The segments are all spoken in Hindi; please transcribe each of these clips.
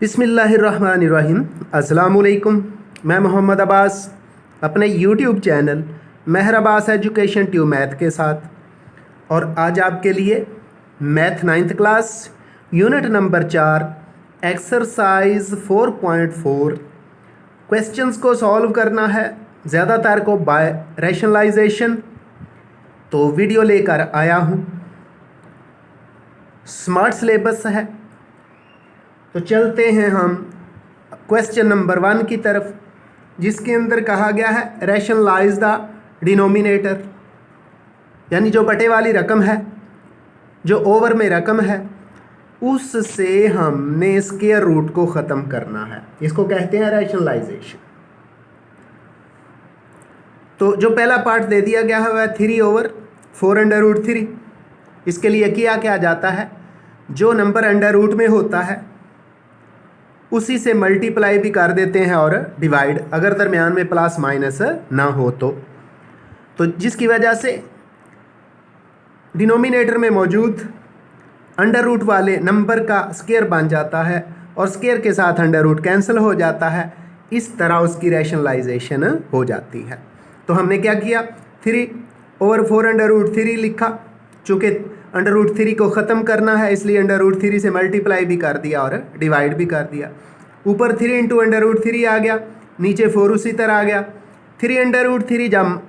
बिस्मिल्लाहिर्रहमानिर्रहीम। अस्सलामुअलैकुम। मैं मोहम्मद अब्बास अपने यूट्यूब चैनल मेहर अब्बास एजुकेशन ट्यूब मैथ के साथ और आज आपके लिए math 9th class unit number 4 exercise 4.4 questions को सॉल्व करना है, ज़्यादातर को बाय रैशनलाइजेशन। तो वीडियो लेकर आया हूँ, स्मार्ट सिलेबस है। तो चलते हैं हम क्वेश्चन नंबर 1 की तरफ, जिसके अंदर कहा गया है रैशनलाइज द डिनोमिनेटर, यानी जो बटे वाली रकम है, जो ओवर में रकम है, उससे हमने स्क्वायर रूट को ख़त्म करना है। इसको कहते हैं रैशनलाइजेशन। तो जो पहला पार्ट दे दिया गया है वह 3/4√3। इसके लिए किया क्या जाता है, जो नंबर अंडर रूट में होता है उसी से मल्टीप्लाई भी कर देते हैं और डिवाइड, अगर दरमियान में प्लस माइनस ना हो तो जिसकी वजह से डिनोमिनेटर में मौजूद अंडर रूट वाले नंबर का स्क्वायर बन जाता है और स्क्वायर के साथ अंडर रूट कैंसिल हो जाता है। इस तरह उसकी रैशनलाइजेशन हो जाती है। तो हमने क्या किया, 3/4√3 लिखा। चूँकि अंडर रूट 3 को ख़त्म करना है इसलिए अंडर रूट 3 से मल्टीप्लाई भी कर दिया और डिवाइड भी कर दिया। ऊपर 3 इंटू अंडर रूट 3 आ गया, नीचे 4 उसी तरह आ गया। 3/√3 जब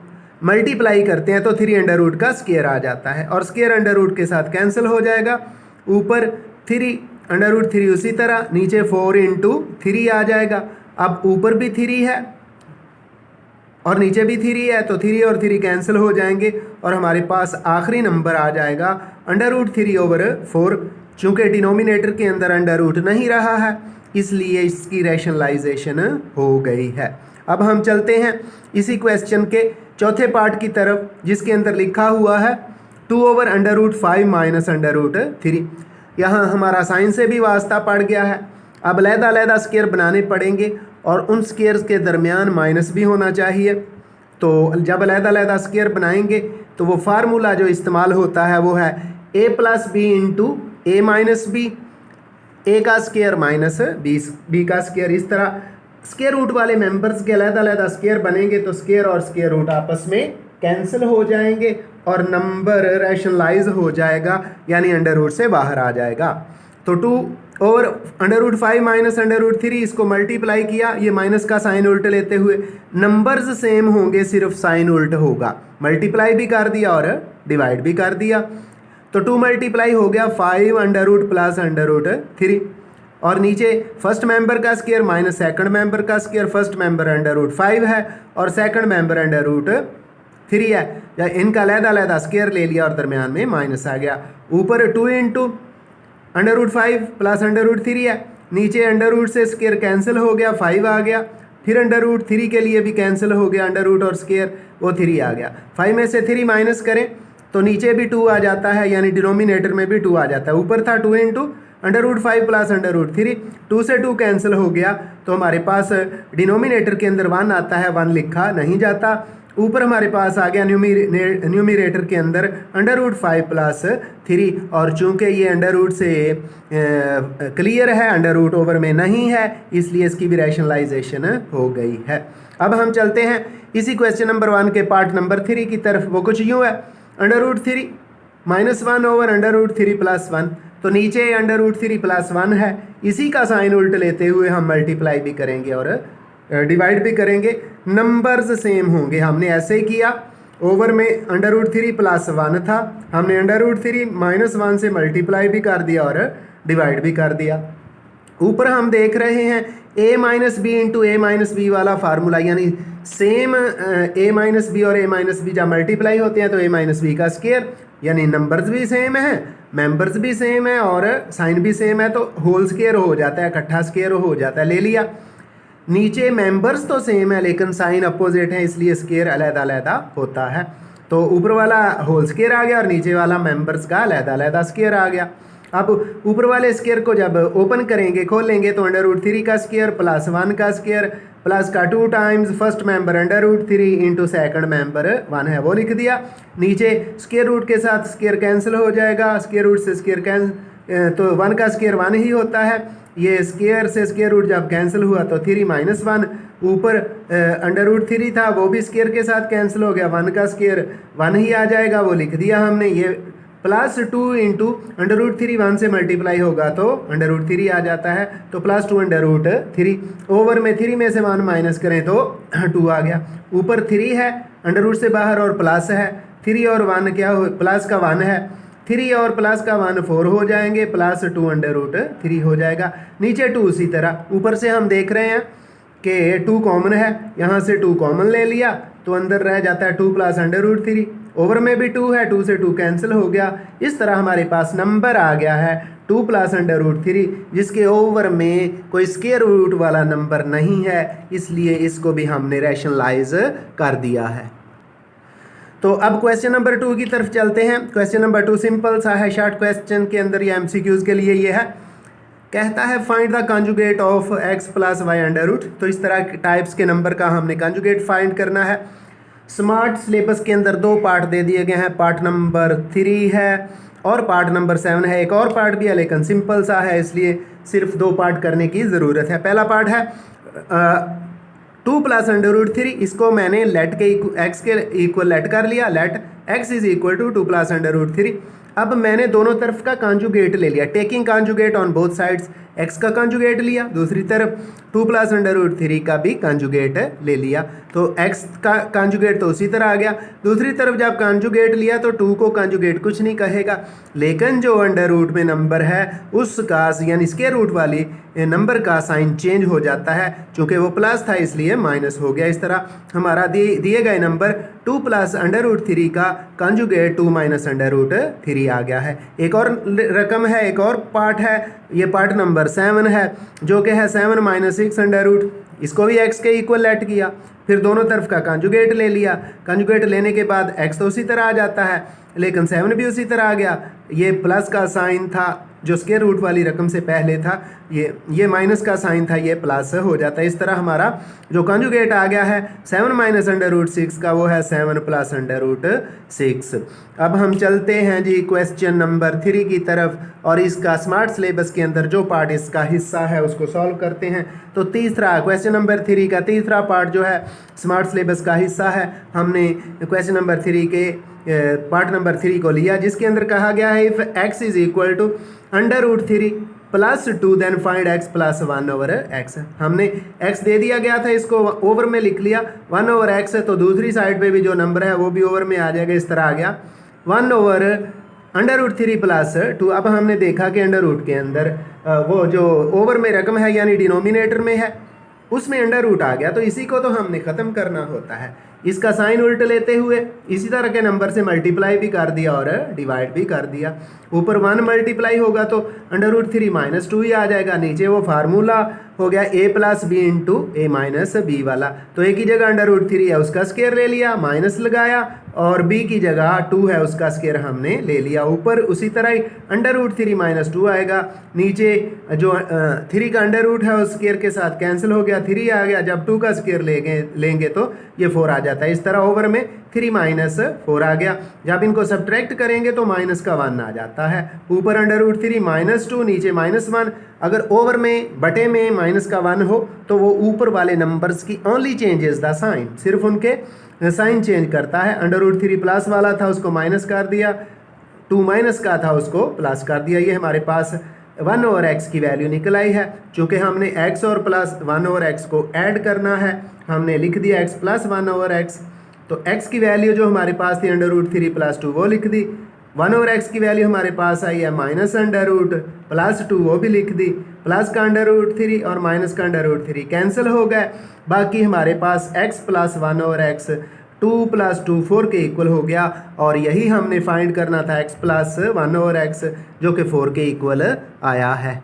मल्टीप्लाई करते हैं तो 3 अंडर रूट का स्क्वायर आ जाता है और स्क्वायर अंडर रूट के साथ कैंसिल हो जाएगा। ऊपर 3 अंडर रूट 3 उसी तरह, नीचे 4 इंटू 3 आ जाएगा। अब ऊपर भी 3 है और नीचे भी 3 है, तो 3 और 3 कैंसिल हो जाएंगे और हमारे पास आखिरी नंबर आ जाएगा √3/4। चूँकि डिनोमिनेटर के अंदर अंडर रूट नहीं रहा है इसलिए इसकी रैशनलाइजेशन हो गई है। अब हम चलते हैं इसी क्वेश्चन के चौथे पार्ट की तरफ, जिसके अंदर लिखा हुआ है 2/√5 - √3। यहाँ हमारा साइन से भी वास्ता पड़ गया है। अब अलग-अलग स्क्वायर बनाने पड़ेंगे और उन स्क्वायर्स के दरमियान माइनस भी होना चाहिए। तो जब अलग-अलग स्क्वायर बनाएंगे तो वो फार्मूला जो इस्तेमाल होता है वो है a + b × a - b, a का स्क्वायर माइनस b का स्क्वायर। इस तरह स्क्वायर रूट वाले मेंबर्स के अलग-अलग स्क्वायर बनेंगे तो स्क्वायर और स्क्वायर रूट आपस में कैंसिल हो जाएंगे और नंबर रैशनलाइज हो जाएगा, यानी अंडर रूट से बाहर आ जाएगा। तो 2/√5 - √3 इसको मल्टीप्लाई किया, ये माइनस का साइन उल्ट लेते हुए नंबर्स सेम होंगे, सिर्फ साइन उल्ट होगा। मल्टीप्लाई भी कर दिया और डिवाइड भी कर दिया। तो 2 मल्टीप्लाई हो गया 5 + √3 और नीचे फर्स्ट मेंबर का स्क्वायर माइनस सेकंड मेंबर का स्क्वायर। फर्स्ट मेंबर √5 है और सेकंड मेंबर √3 है, या इनका अलग-अलग स्क्वायर ले लिया और दरमियान में माइनस आ गया। ऊपर 2 इंटू √5 + √3 है, नीचे अंडर रूट से स्क्वायर कैंसिल हो गया, 5 आ गया। फिर अंडर रूट 3 के लिए भी कैंसिल हो गया, अंडर रूट और स्क्वायर वो 3 आ गया। 5 में से 3 माइनस करें तो नीचे भी 2 आ जाता है, यानी डिनोमिनेटर में भी 2 आ जाता है। ऊपर था 2 इंटू √5 + √3, 2 से 2 कैंसिल हो गया तो हमारे पास डिनोमिनेटर के अंदर 1 आता है, 1 लिखा नहीं जाता। ऊपर हमारे पास आ गया न्यूमिरेटर के अंदर √5 + 3, और चूंकि ये अंडर रूट से क्लियर है, अंडर रूट ओवर में नहीं है, इसलिए इसकी भी रैशनलाइजेशन हो गई है। अब हम चलते हैं इसी क्वेश्चन नंबर 1 के पार्ट नंबर 3 की तरफ। वो कुछ यूँ है, √3 - 1/√3 + 1। तो नीचे √3 + 1 है, इसी का साइन उल्ट लेते हुए हम मल्टीप्लाई भी करेंगे और डिवाइड भी करेंगे। नंबर्स सेम होंगे। हमने ऐसे ही किया, ओवर में √3 + 1 था, हमने √3 - 1 से मल्टीप्लाई भी कर दिया और डिवाइड भी कर दिया। ऊपर हम देख रहे हैं a - b × a - b वाला फार्मूला, यानी सेम a - b और a - b जब मल्टीप्लाई होते हैं तो a - b का स्क्वायर, यानी नंबर्स भी सेम है, मेंबर्स भी सेम है और साइन भी सेम है, तो होल स्क्वायर हो जाता है, इकट्ठा स्क्वायर हो जाता है, ले लिया। नीचे मेंबर्स तो सेम है लेकिन साइन अपोजिट है, इसलिए स्क्वायर अलग-अलग होता है। तो ऊपर वाला होल स्क्वायर आ गया और नीचे वाला मेंबर्स का अलग-अलग स्क्वायर आ गया। अब ऊपर वाले स्क्वायर को जब ओपन करेंगे, खोलेंगे, तो √3 का स्क्वायर + 1 का स्क्वायर प्लस का 2 times first member √3 into second member 1 है वो लिख दिया। नीचे स्क्वायर रूट के साथ स्क्वायर कैंसिल हो जाएगा, स्क्वायर रूट से स्क्वायर तो 1 का स्क्वायर 1 ही होता है। ये स्क्वायर से स्क्वायर रूट जब कैंसिल हुआ तो 3 - 1, ऊपर √3 था वो भी स्क्वायर के साथ कैंसिल हो गया, 1 का स्क्वायर 1 ही आ जाएगा, वो लिख दिया हमने। ये +2 इंटू √3 1 से मल्टीप्लाई होगा तो √3 आ जाता है, तो +2 √3 ओवर में 3 में से 1 माइनस करें तो 2 आ गया। ऊपर 3 है, अंडर से बाहर और प्लस है, 3 और 1 क्या हो, प्लस का 1 है, 3 और प्लस का 1 4 हो जाएंगे, +2 √3 हो जाएगा। नीचे 2 उसी तरह, ऊपर से हम देख रहे हैं कि 2 कॉमन है, यहाँ से 2 कॉमन ले लिया तो अंदर रह जाता है 2 + √3, ओवर में भी 2 है, 2 से 2 कैंसिल हो गया। इस तरह हमारे पास नंबर आ गया है 2 + √3, जिसके ओवर में कोई स्क्वायर रूट वाला नंबर नहीं है, इसलिए इसको भी हमने रैशनलाइज कर दिया है। तो अब क्वेश्चन नंबर 2 की तरफ चलते हैं। क्वेश्चन नंबर 2 सिंपल सा है, शॉर्ट क्वेश्चन के अंदर ये MCQs के लिए ये है, कहता है find the conjugate of x + y √ तो इस तरह के टाइप्स के नंबर का हमने कंजुगेट फाइंड करना है। स्मार्ट सिलेबस के अंदर 2 पार्ट दे दिए गए हैं, पार्ट नंबर 3 है और पार्ट नंबर 7 है। एक और पार्ट भी है लेकिन सिंपल सा है, इसलिए सिर्फ 2 पार्ट करने की ज़रूरत है। पहला पार्ट है 2 + √3, इसको मैंने लेट के x के इक्वल लेट कर लिया, लेट x = 2 + √3। अब मैंने दोनों तरफ का कॉन्जुगेट ले लिया, taking conjugate on both sides, x का कॉन्जुगेट लिया, दूसरी तरफ 2 + √3 का भी कॉन्जुगेट ले लिया, तो x का कॉन्जुगेट तो उसी तरह आ गया। दूसरी तरफ जब कॉन्जुगेट लिया तो 2 को कॉन्जुगेट कुछ नहीं कहेगा, लेकिन जो अंडर रूट में नंबर है उसका यानी स्क्वायर रूट वाली नंबर का साइन चेंज हो जाता है, चूँकि वो प्लस था इसलिए माइनस हो गया। इस तरह हमारा दिए गए नंबर 2 + √3 का कॉन्जुगेट 2 - √3 आ गया है। एक और रकम है, एक और पार्ट है, ये पार्ट नंबर 7 है, जो कि है 7 - 6 इसको भी x के इक्वल लेट किया, फिर दोनों तरफ का कॉन्जुगेट ले लिया। कॉन्जुगेट लेने के बाद x तो उसी तरह आ जाता है, लेकिन 7 भी उसी तरह आ गया। ये प्लस का साइन था जो स्क्वायर रूट वाली रकम से पहले था, ये माइनस का साइन था, ये प्लस हो जाता है। इस तरह हमारा जो कॉन्जुगेट आ गया है 7 - √6 का, वो है 7 + √6। अब हम चलते हैं जी क्वेश्चन नंबर 3 की तरफ, और इसका स्मार्ट सिलेबस के अंदर जो पार्ट इसका हिस्सा है उसको सॉल्व करते हैं। तो तीसरा क्वेश्चन नंबर 3 का तीसरा पार्ट जो है स्मार्ट सिलेबस का हिस्सा है, हमने क्वेश्चन नंबर 3 के पार्ट नंबर 3 को लिया, जिसके अंदर कहा गया है if x = √3 + 2 then find x + 1/x। हमने x दे दिया गया था, इसको ओवर में लिख लिया 1/x है, तो दूसरी साइड पे भी जो नंबर है वो भी ओवर में आ जाएगा। इस तरह आ गया 1/√3 + 2। अब हमने देखा कि अंडर रूट के अंदर वो जो ओवर में रकम है यानी डिनोमिनेटर में है उसमें अंडर रूट आ गया, तो इसी को तो हमने ख़त्म करना होता है। इसका साइन उल्ट लेते हुए इसी तरह के नंबर से मल्टीप्लाई भी कर दिया और डिवाइड भी कर दिया। ऊपर 1 मल्टीप्लाई होगा तो √3 - 2 ही आ जाएगा। नीचे वो फार्मूला हो गया a + b × a - b वाला, तो a की जगह √3 है उसका स्क्वायर ले लिया, माइनस लगाया, और b की जगह 2 है उसका स्क्वायर हमने ले लिया। ऊपर उसी तरह ही √3 - 2 आएगा, नीचे जो 3 का अंडर रूट है उस स्क्वायर के साथ कैंसिल हो गया, 3 आ गया। जब 2 का स्क्वायर लेंगे तो ये 4 आ जाता है। इस तरह ओवर में 3 - 4 आ गया। जब इनको सब्ट्रैक्ट करेंगे तो माइनस का 1 आ जाता है। ऊपर √3 - 2, नीचे -1। अगर ओवर में बटे में माइनस का 1 हो तो वो ऊपर वाले नंबर्स की ओनली चेंजेस द साइन, सिर्फ उनके साइन चेंज करता है। √3 प्लस वाला था उसको माइनस कर दिया, 2 माइनस का था उसको प्लस कर दिया। ये हमारे पास 1/x की वैल्यू निकल आई है। चूँकि हमने x और प्लस 1/x को ऐड करना है, हमने लिख दिया x + 1/x। तो x की वैल्यू जो हमारे पास थी √3 + 2 वो लिख दी। 1/x की वैल्यू हमारे पास आई है -√, +2 वो भी लिख दी। प्लस का √3 और माइनस का √3 कैंसिल हो गए। बाकी हमारे पास x + 1/x 2 + 2 4 के इक्वल हो गया, और यही हमने फाइंड करना था x + 1/x, जो कि 4 के इक्वल आया है।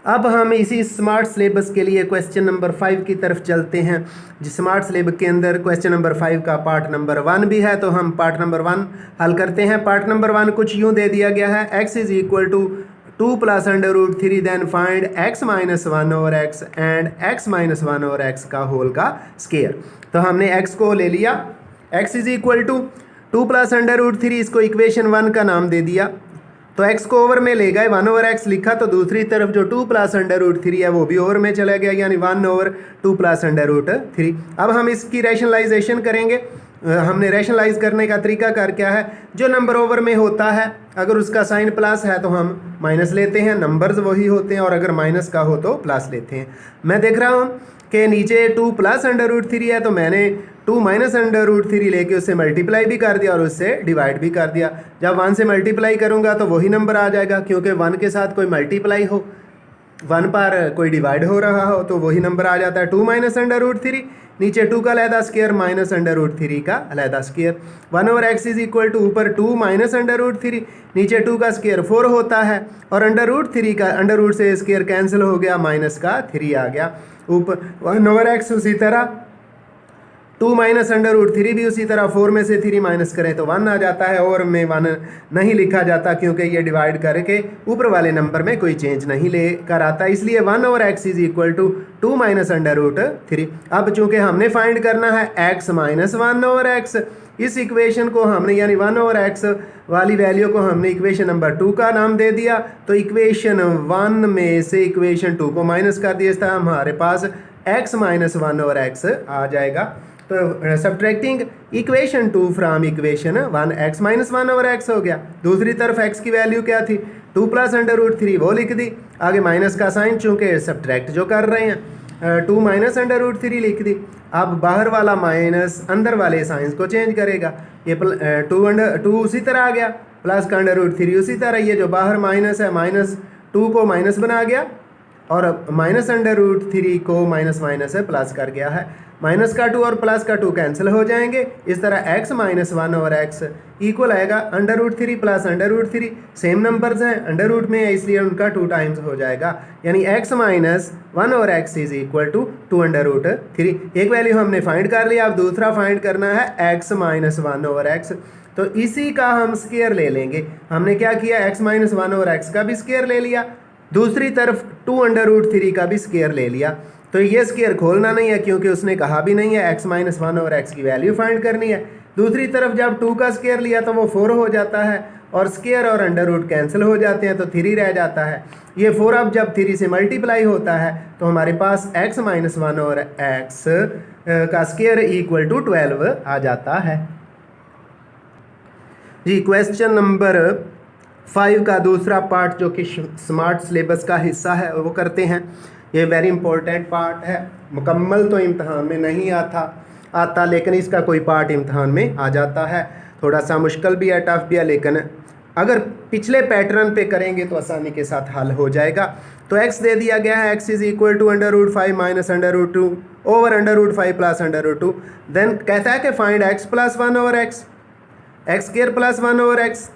अब हम इसी स्मार्ट सिलेबस के लिए क्वेश्चन नंबर 5 की तरफ चलते हैं। जिस स्मार्ट सिलेबस के अंदर क्वेश्चन नंबर 5 का पार्ट नंबर 1 भी है, तो हम पार्ट नंबर 1 हल करते हैं। पार्ट नंबर 1 कुछ यूँ दे दिया गया है, x = 2 + √3 then find x - 1/x and x - 1/x का होल का स्क्वायर। तो हमने x को ले लिया, x = 2 + √3, इसको इक्वेशन 1 का नाम दे दिया। तो x को ओवर में ले गए, 1/x लिखा, तो दूसरी तरफ जो 2 प्लस √3 है वो भी ओवर में चला गया, यानी 1/2 प्लस √3। अब हम इसकी रैशनलाइजेशन करेंगे। हमने रैशनलाइज करने का तरीका कर क्या है, जो नंबर ओवर में होता है अगर उसका साइन प्लस है तो हम माइनस लेते हैं, नंबर्स वही होते हैं, और अगर माइनस का हो तो प्लस लेते हैं। मैं देख रहा हूँ कि नीचे 2 प्लस √3 है, तो मैंने 2 माइनस √3 लेके उससे मल्टीप्लाई भी कर दिया और उससे डिवाइड भी कर दिया। जब 1 से मल्टीप्लाई करूँगा तो वही नंबर आ जाएगा, क्योंकि 1 के साथ कोई मल्टीप्लाई हो, 1 पर कोई डिवाइड हो रहा हो तो वही नंबर आ जाता है। 2 माइनस √3, नीचे 2 का अलहदा स्क्वायर माइनस √3 का अलहदा square. 1/x is equal to ऊपर 2 माइनस √3, नीचे 2 का स्क्वायर 4 होता है, और √3 का √ से स्क्वायर कैंसिल हो गया, माइनस का 3 आ गया। ऊपर 1/x उसी तरह 2 माइनस √3 भी उसी तरह, 4 में से 3 माइनस करें तो 1 आ जाता है, और में 1 नहीं लिखा जाता क्योंकि ये डिवाइड करके ऊपर वाले नंबर में कोई चेंज नहीं लेकर आता, इसलिए 1/x is equal to 2 minus √3। अब चूंकि हमने फाइंड करना है x माइनस 1/x, इस इक्वेशन को हमने यानी 1/x वाली वैल्यू को हमने इक्वेशन नंबर 2 का नाम दे दिया, तो इक्वेशन 1 में से इक्वेशन 2 को माइनस कर दिया, इस तरह हमारे पास x माइनस 1/x आ जाएगा। तो subtracting equation 2 from equation 1, x minus 1/x हो गया। दूसरी तरफ x की वैल्यू क्या थी, 2 प्लस √3 वो लिख दी, आगे माइनस का साइन चूंकि सब्ट्रैक्ट जो कर रहे हैं 2 माइनस √3 लिख दी। अब बाहर वाला माइनस अंदर वाले साइंस को चेंज करेगा, ये 2 उसी तरह आ गया, प्लस का √3 उसी तरह, ये जो बाहर माइनस है माइनस 2 को माइनस बना गया, और माइनस √3 को माइनस माइनस है प्लस कर गया है, माइनस का 2 और प्लस का 2 कैंसिल हो जाएंगे, इस तरह x माइनस 1/x इक्वल आएगा √3 प्लस √3, सेम नंबर्स हैं, अंडर रूट में है इसलिए उनका 2 टाइम्स हो जाएगा, यानी x minus 1/x is equal to 2 √3। एक वैल्यू हमने फाइंड कर लिया, अब दूसरा फाइंड करना है x माइनस 1/x, तो इसी का हम स्क्वायर ले लेंगे। हमने क्या किया, x माइनस 1/x का भी स्क्वायर ले लिया, दूसरी तरफ 2 √3 का भी स्क्वायर ले लिया। तो ये स्क्वायर खोलना नहीं है क्योंकि उसने कहा भी नहीं है x माइनस 1/x की वैल्यू फाइंड करनी है। दूसरी तरफ जब 2 का स्क्वायर लिया तो वो 4 हो जाता है, और स्क्वायर और अंडर रूट कैंसिल हो जाते हैं तो 3 रह जाता है। ये 4 अब जब 3 से मल्टीप्लाई होता है तो हमारे पास x माइनस 1/x का स्क्वायर इक्वल टू 12 आ जाता है। जी, क्वेश्चन नंबर 5 का दूसरा पार्ट जो कि स्मार्ट सिलेबस का हिस्सा है वो करते हैं। ये वेरी इंपॉर्टेंट पार्ट है, मुकम्मल तो इम्तहान में नहीं आता लेकिन इसका कोई पार्ट इम्तहान में आ जाता है। थोड़ा सा मुश्किल भी है, टफ भी है, लेकिन अगर पिछले पैटर्न पे करेंगे तो आसानी के साथ हल हो जाएगा। तो x दे दिया गया है, x is equal to √5 minus √2 over √5 plus √2। Then कहता है कि find x plus 1/x, x square plus 1/x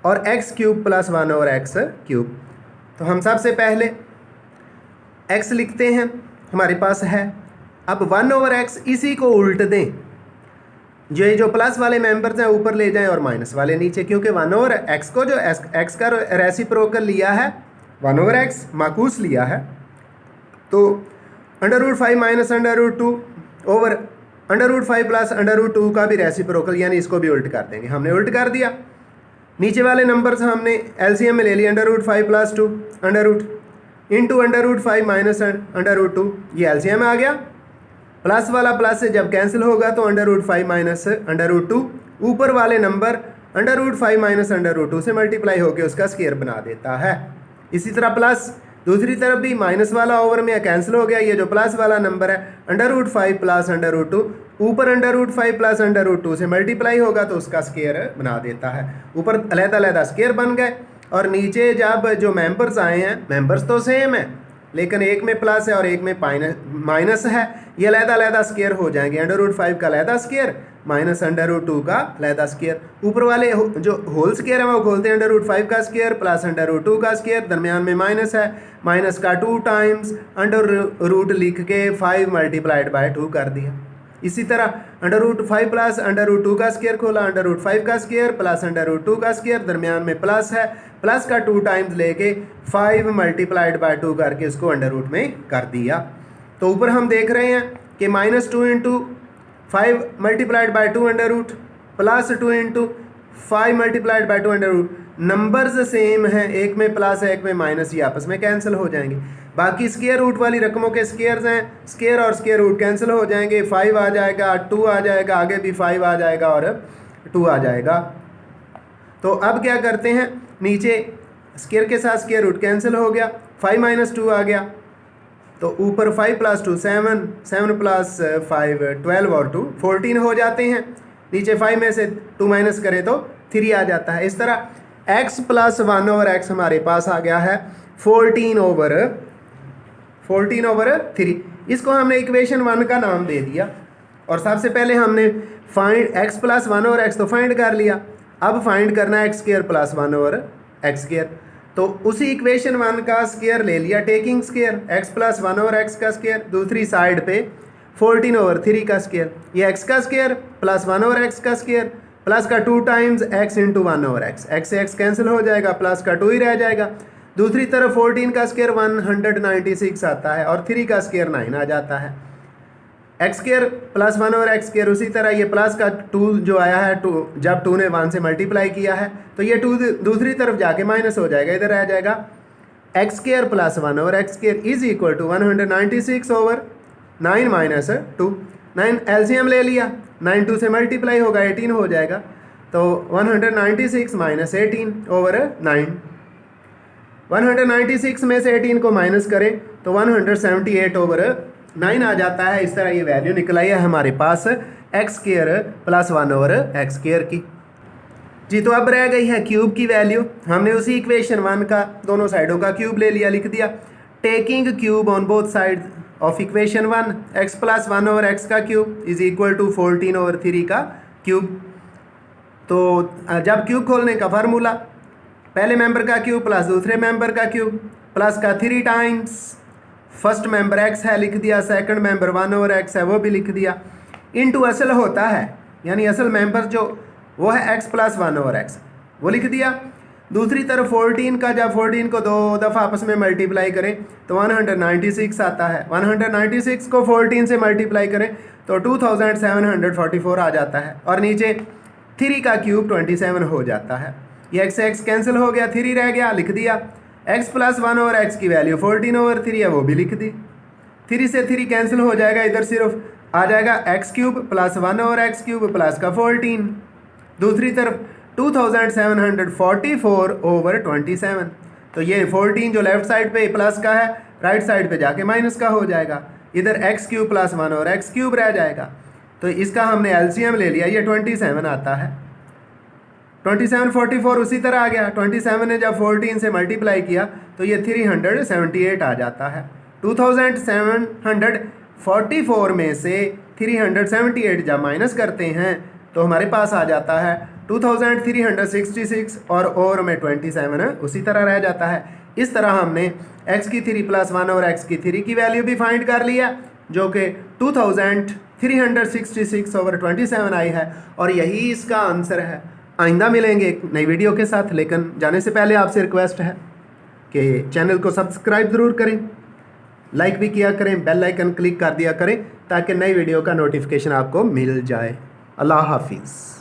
और x cube plus 1/x cube. तो हम सबसे पहले x लिखते हैं, हमारे पास है। अब 1/x इसी को उल्ट दें, जो प्लस वाले मेंबर्स हैं ऊपर ले जाएं और माइनस वाले नीचे, क्योंकि 1/x को जो x का रेसिप्रोकल लिया है 1/x माकूस लिया है, तो √5 माइनस √2 ओवर √5 प्लस √2 का भी रेसिप्रोकल, यानी इसको भी उल्ट कर देंगे। हमने उल्ट कर दिया, नीचे वाले नंबर्स हमने एलसीएम में ले लिया, √5 प्लस 2 इंटू √5 माइनस √2, ये एलसीएम आ गया। प्लस वाला प्लस से जब कैंसिल होगा तो √5 माइनस √2, ऊपर वाले नंबर √5 माइनस √2 से मल्टीप्लाई होकर उसका स्क्वायर बना देता है। इसी तरह प्लस दूसरी तरफ भी माइनस वाला ओवर में कैंसिल हो गया, ये जो प्लस वाला नंबर है √5 प्लस √2 ऊपर √5 प्लस √2 से मल्टीप्लाई होगा तो उसका स्क्वायर बना देता है। ऊपर अलग-अलग स्क्वायर बन गए, और नीचे जब जो मेंबर्स आए हैं, मेंबर्स तो सेम है लेकिन एक में प्लस है और एक में माइनस है, ये अलग-अलग स्क्वायर हो जाएंगे। √5 का अलग स्क्वायर माइनस √2 का अलग स्क्वायर। ऊपर वाले जो होल स्क्वायर है वो खोलते हैं, √5 का स्क्वायर प्लस √2 का स्क्वायर, दरमियान में माइनस है, माइनस का 2 टाइम्स √ लिख के 5 मल्टीप्लाइड बाय 2 कर दिया। इसी तरह √5 प्लस √2 का स्क्वायर खोला, √5 का स्क्वायर प्लस √2 का स्क्वायर, दरमियान में प्लस है, प्लस का 2 टाइम्स लेके 5 मल्टीप्लाइड बाय 2 करके उसको √ में कर दिया। तो ऊपर हम देख रहे हैं कि -2 into 5 multiplied by 2 √ plus 2 into 5 multiplied by 2 √ numbers same हैं, एक में प्लस है एक में माइनस, ये आपस में कैंसिल हो जाएंगे। बाकी स्क्वायर रूट वाली रकमों के स्क्वायर्स हैं, स्क्वायर और स्क्वायर रूट कैंसिल हो जाएंगे, 5 आ जाएगा, 2 आ जाएगा, आगे भी 5 आ जाएगा और 2 आ जाएगा। तो अब क्या करते हैं, नीचे स्क्वायर के साथ स्क्वायर रूट कैंसिल हो गया, 5 माइनस 2 आ गया, तो ऊपर 5 प्लस 2 7, 7 प्लस 5 12 और 2 14 हो जाते हैं। नीचे 5 में से 2 माइनस करें तो 3 आ जाता है। इस तरह x प्लस 1 ओवर x हमारे पास आ गया है 14 ओवर 3। इसको हमने इक्वेशन 1 का नाम दे दिया और सबसे पहले हमने find x plus 1 over x तो फाइंड कर लिया, अब फाइंड करना है x square plus 1 over x square. तो उसी इक्वेशन 1 का स्क्वायर ले लिया, taking square x plus 1 over x का स्क्वायर, दूसरी साइड पे 14 ओवर 3 का स्क्वायर, ये x का स्क्वायर प्लस 1 ओवर x का स्क्वायर प्लस का 2 times x into 1 over x से x कैंसिल हो जाएगा, प्लस का 2 ही रह जाएगा। दूसरी तरफ 14 का स्क्वायर 196 आता है और 3 का स्क्वायर 9 आ जाता है। X square plus 1 over x square, उसी तरह ये प्लस का 2 जो आया है, 2 जब 2 ने 1 से मल्टीप्लाई किया है तो ये 2 दूसरी तरफ जाके माइनस हो जाएगा, इधर रह जाएगा x square plus 1 over x square is equal to 196 over 9 minus 2। 9 LCM ले लिया, 9 2 से मल्टीप्लाई होगा 18 हो जाएगा, तो 196 माइनस 18 ओवर 9। 196 में से 18 को माइनस करें तो 178 ओवर 9 आ जाता है। इस तरह ये वैल्यू निकल आई है हमारे पास X square plus 1 over x square की। जी तो अब रह गई है क्यूब की वैल्यू। हमने उसी इक्वेशन 1 का दोनों साइडों का क्यूब ले लिया, लिख दिया taking cube on both side of equation 1, X plus 1 over X का cube is equal to 14 over 3 का क्यूब। तो जब क्यूब खोलने का फार्मूला, पहले मेंबर का क्यूब प्लस दूसरे मेंबर का क्यूब प्लस का 3 टाइम्स फर्स्ट मेंबर x है लिख दिया, सेकंड मेंबर 1 ओवर x है वो भी लिख दिया, इनटू असल होता है, यानी असल मेंबर जो वो है x प्लस 1 ओवर x वो लिख दिया। दूसरी तरफ 14 का, जब 14 को 2 दफ़ा आपस में मल्टीप्लाई करें तो 196 आता है, 196 को 14 से मल्टीप्लाई करें तो 2744 आ जाता है और नीचे 3 का क्यूब 27 हो जाता है। ये x कैंसिल हो गया, 3 रह गया, लिख दिया x प्लस 1 ओवर x की वैल्यू 14 ओवर 3 है वो भी लिख दी, 3 से 3 कैंसिल हो जाएगा, इधर सिर्फ आ जाएगा x cube plus 1 over x cube plus का 14, दूसरी तरफ 2744 ओवर 27। तो ये 14 जो लेफ्ट साइड पे प्लस का है राइट साइड पे जाके माइनस का हो जाएगा, इधर x cube plus 1 over x cube रह जाएगा। तो इसका हमने एलसीएम ले लिया, ये 27 आता है, 2744 उसी तरह आ गया, 27 ने जब 14 से मल्टीप्लाई किया तो ये 378 आ जाता है। 2744 में से 378 जब माइनस करते हैं तो हमारे पास आ जाता है 2366 और ओवर में 27 उसी तरह रह जाता है। इस तरह हमने x की 3 प्लस 1 और x की 3 की वैल्यू भी फाइंड कर लिया जो कि 2366 ओवर 27 आई है और यही इसका आंसर है। आइंदा मिलेंगे एक नई वीडियो के साथ, लेकिन जाने से पहले आपसे रिक्वेस्ट है कि चैनल को सब्सक्राइब ज़रूर करें, लाइक भी किया करें, बेल आइकन क्लिक कर दिया करें ताकि नई वीडियो का नोटिफिकेशन आपको मिल जाए। अल्लाह हाफिज़।